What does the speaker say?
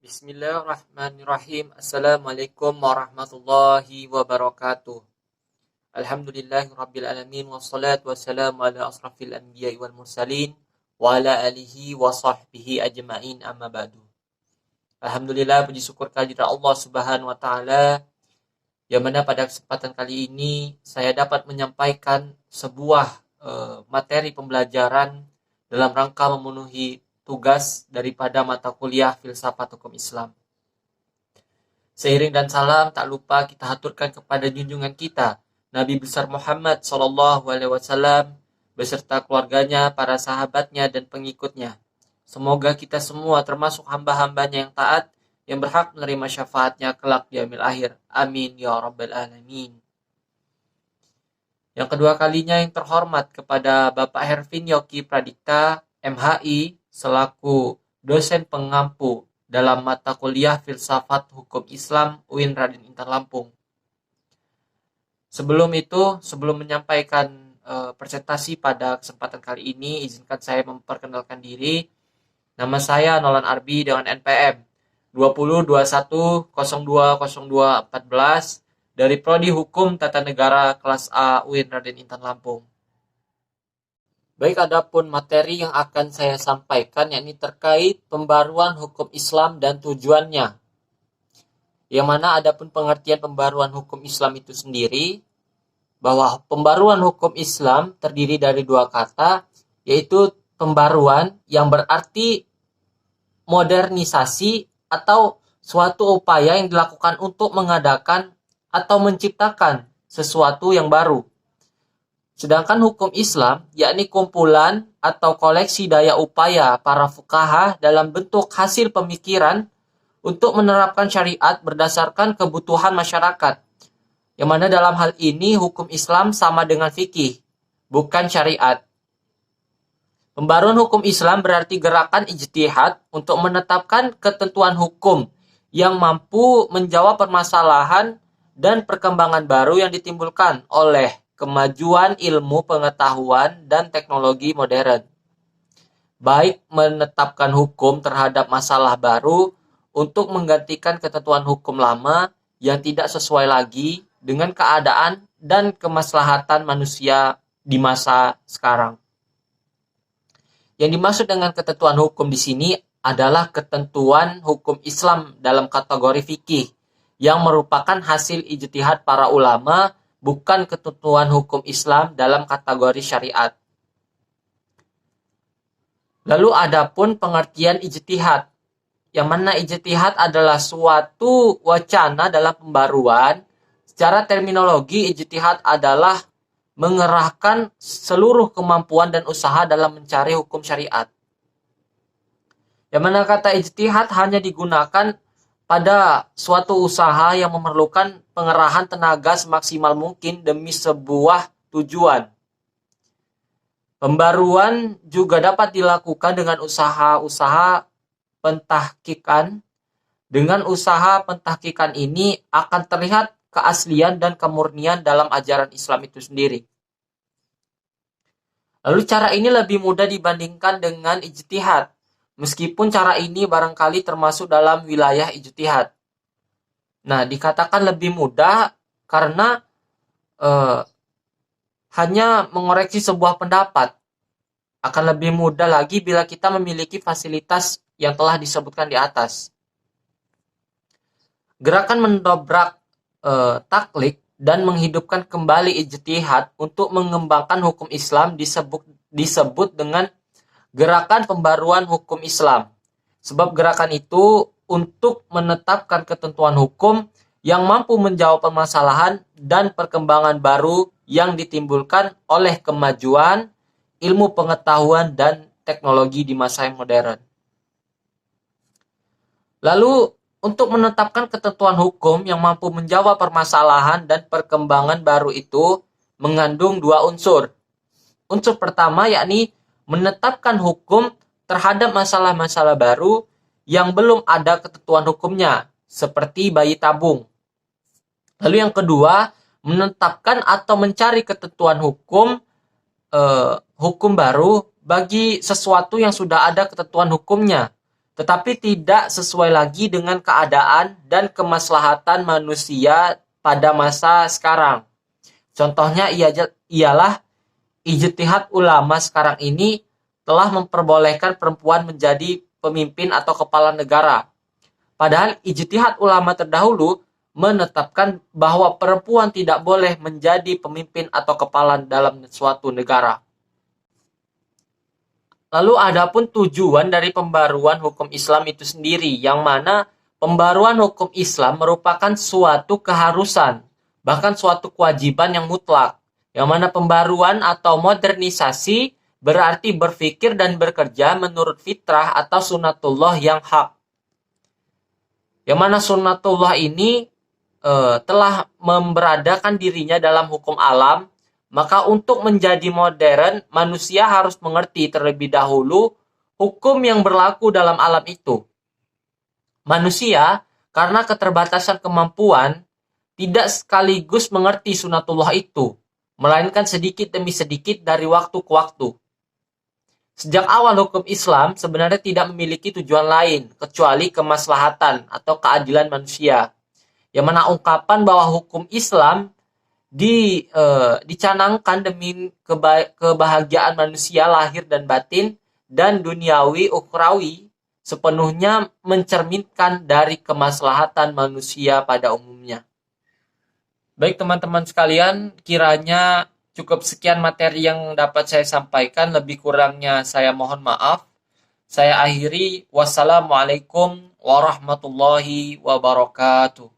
Bismillahirrahmanirrahim. Assalamualaikum warahmatullahi wabarakatuh. Alhamdulillahirabbil alamin wassalatu wassalamu ala asrafil anbiya'i wal mursalin wa ala alihi wa sahbihi ajma'in amma ba'du. Alhamdulillah, puji syukur kehadirat Allah Subhanahu wa taala yang mana pada kesempatan kali ini saya dapat menyampaikan sebuah materi pembelajaran dalam rangka memenuhi tugas daripada mata kuliah Filsafat Hukum Islam. Seiring dan salam tak lupa kita haturkan kepada junjungan kita Nabi besar Muhammad SAW beserta keluarganya, para sahabatnya dan pengikutnya. Semoga kita semua termasuk hamba-hambanya yang taat, yang berhak menerima syafaatnya kelak di yaumil akhir. Amin ya rabbal alamin. Yang kedua kalinya yang terhormat kepada Bapak Hervin Yoki Pradikta, MHI, selaku dosen pengampu dalam mata kuliah Filsafat Hukum Islam UIN Raden Intan Lampung. Sebelum menyampaikan presentasi pada kesempatan kali ini, izinkan saya memperkenalkan diri. Nama saya Nolan Arbi dengan NPM 2021020214 dari Prodi Hukum Tata Negara kelas A UIN Raden Intan Lampung. Baik, adapun materi yang akan saya sampaikan yakni terkait pembaruan hukum Islam dan tujuannya. Yang mana adapun pengertian pembaruan hukum Islam itu sendiri, bahwa pembaruan hukum Islam terdiri dari dua kata, yaitu pembaruan yang berarti modernisasi atau suatu upaya yang dilakukan untuk mengadakan atau menciptakan sesuatu yang baru. Sedangkan hukum Islam, yakni kumpulan atau koleksi daya upaya para fuqaha dalam bentuk hasil pemikiran untuk menerapkan syariat berdasarkan kebutuhan masyarakat. Yang mana dalam hal ini hukum Islam sama dengan fikih, bukan syariat. Pembaruan hukum Islam berarti gerakan ijtihad untuk menetapkan ketentuan hukum yang mampu menjawab permasalahan dan perkembangan baru yang ditimbulkan oleh kemajuan ilmu pengetahuan dan teknologi modern. Baik menetapkan hukum terhadap masalah baru untuk menggantikan ketentuan hukum lama yang tidak sesuai lagi dengan keadaan dan kemaslahatan manusia di masa sekarang. Yang dimaksud dengan ketentuan hukum di sini adalah ketentuan hukum Islam dalam kategori fikih yang merupakan hasil ijtihad para ulama, bukan ketentuan hukum Islam dalam kategori syariat. Lalu adapun pengertian ijtihad, yang mana ijtihad adalah suatu wacana dalam pembaruan. Secara terminologi, ijtihad adalah mengerahkan seluruh kemampuan dan usaha dalam mencari hukum syariat. Yang mana kata ijtihad hanya digunakan pada suatu usaha yang memerlukan pengerahan tenaga semaksimal mungkin demi sebuah tujuan. Pembaruan juga dapat dilakukan dengan usaha-usaha pentahkikan. Dengan usaha pentahkikan ini akan terlihat keaslian dan kemurnian dalam ajaran Islam itu sendiri. Lalu cara ini lebih mudah dibandingkan dengan ijtihad. Meskipun cara ini barangkali termasuk dalam wilayah ijtihad. Nah, dikatakan lebih mudah karena hanya mengoreksi sebuah pendapat. Akan lebih mudah lagi bila kita memiliki fasilitas yang telah disebutkan di atas. Gerakan mendobrak taklid dan menghidupkan kembali ijtihad untuk mengembangkan hukum Islam disebut dengan gerakan pembaruan hukum Islam. Sebab gerakan itu untuk menetapkan ketentuan hukum yang mampu menjawab permasalahan dan perkembangan baru yang ditimbulkan oleh kemajuan ilmu pengetahuan dan teknologi di masa yang modern. Lalu, untuk menetapkan ketentuan hukum yang mampu menjawab permasalahan dan perkembangan baru itu mengandung dua unsur. Unsur pertama yakni menetapkan hukum terhadap masalah-masalah baru yang belum ada ketentuan hukumnya, seperti bayi tabung. Lalu yang kedua, menetapkan atau mencari ketentuan hukum baru bagi sesuatu yang sudah ada ketentuan hukumnya, tetapi tidak sesuai lagi dengan keadaan dan kemaslahatan manusia pada masa sekarang. Contohnya ialah ijtihad ulama sekarang ini telah memperbolehkan perempuan menjadi pemimpin atau kepala negara. Padahal ijtihad ulama terdahulu menetapkan bahwa perempuan tidak boleh menjadi pemimpin atau kepala dalam suatu negara. Lalu adapun tujuan dari pembaruan hukum Islam itu sendiri, yang mana pembaruan hukum Islam merupakan suatu keharusan, bahkan suatu kewajiban yang mutlak, yang mana pembaruan atau modernisasi berarti berpikir dan bekerja menurut fitrah atau sunatullah yang hak. Yang mana sunatullah ini telah memberadakan dirinya dalam hukum alam, maka untuk menjadi modern, manusia harus mengerti terlebih dahulu hukum yang berlaku dalam alam itu. Manusia, karena keterbatasan kemampuan, tidak sekaligus mengerti sunatullah itu, melainkan sedikit demi sedikit dari waktu ke waktu. Sejak awal hukum Islam sebenarnya tidak memiliki tujuan lain kecuali kemaslahatan atau keadilan manusia. Yang mana ungkapan bahwa hukum Islam dicanangkan demi kebahagiaan manusia lahir dan batin dan duniawi ukhrawi sepenuhnya mencerminkan dari kemaslahatan manusia pada umumnya. Baik teman-teman sekalian, kiranya cukup sekian materi yang dapat saya sampaikan, lebih kurangnya saya mohon maaf. Saya akhiri, wassalamualaikum warahmatullahi wabarakatuh.